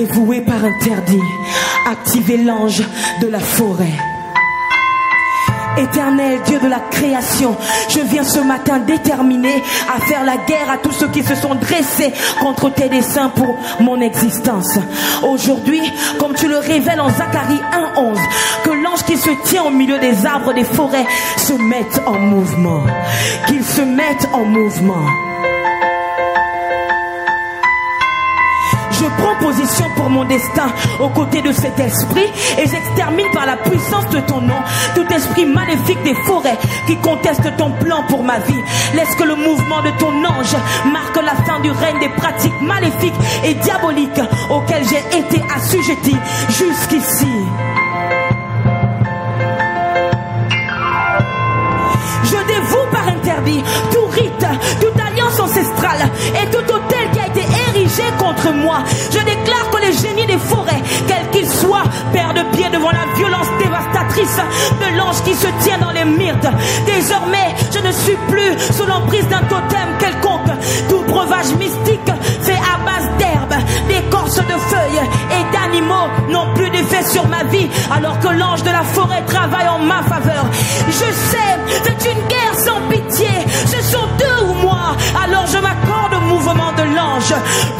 dévoué par interdit, activez l'ange de la forêt. Éternel Dieu de la création, je viens ce matin déterminé à faire la guerre à tous ceux qui se sont dressés contre tes desseins pour mon existence. Aujourd'hui, comme tu le révèles en Zacharie 1:11, que l'ange qui se tient au milieu des arbres des forêts se mette en mouvement. Qu'il se mette en mouvement. Je prends position pour mon destin aux côtés de cet esprit et j'extermine par la puissance de ton nom tout esprit maléfique des forêts qui conteste ton plan pour ma vie. Laisse que le mouvement de ton ange marque la fin du règne des pratiques maléfiques et diaboliques auxquelles j'ai été assujetti jusqu'ici. Je dévoue par interdit tout rite, toute alliance ancestrale et tout autel qui a été érigé contre moi. Je déclare que les génies des forêts, quels qu'ils soient, perdent pied devant la violence dévastatrice de l'ange qui se tient dans les myrtes. Désormais, je ne suis plus sous l'emprise d'un totem quelconque. Tout breuvage mystique fait à base d'herbes, d'écorces de feuilles et d'animaux n'ont plus d'effet sur ma vie, alors que l'ange de la forêt travaille en ma faveur. Je sais, c'est une guerre sans pitié. Ce sont deux ou moi, alors je m'accorde au mouvement de l'ange.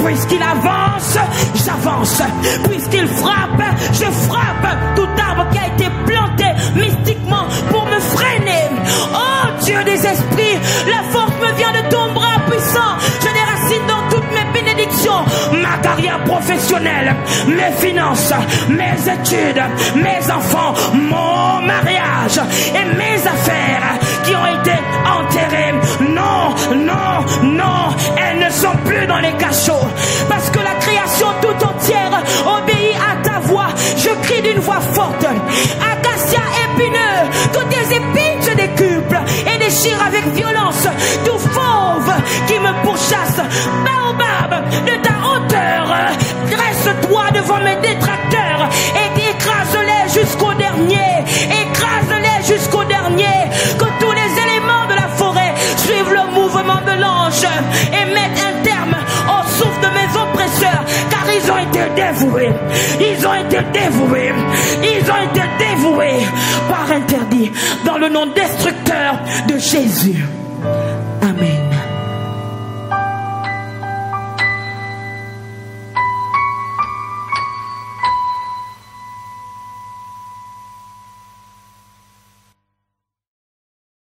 Puisqu'il avance, j'avance. Puisqu'il frappe, je frappe. Tout arbre qui a été planté mystiquement pour me freiner. Oh Dieu des esprits, la force me vient de ton bras puissant. Je déracine dans toutes mes bénédictions, ma carrière professionnelle, mes finances, mes études, mes enfants, mon mariage et mes affaires qui ont été enterrées. Non, non, non, elles ne sont plus dans les cachots. Parce que la création tout entière obéit à ta voix. Je crie d'une voix forte. Acacia épineux, que tes épines se décuplent et déchirent avec violence. Tout fauve qui me pourchasse. Baobab, de ta hauteur, dresse-toi devant mes détracteurs et écrase-les jusqu'au dernier. Écrase-les jusqu'au dernier. Que tous les éléments de la forêt suivent le mouvement de l'ange et mettent un terme au souffle de mes oppresseurs, car ils ont été dévoués. Ils ont été dévoués. Ils ont été dévoués par interdit dans le nom destructeur de Jésus.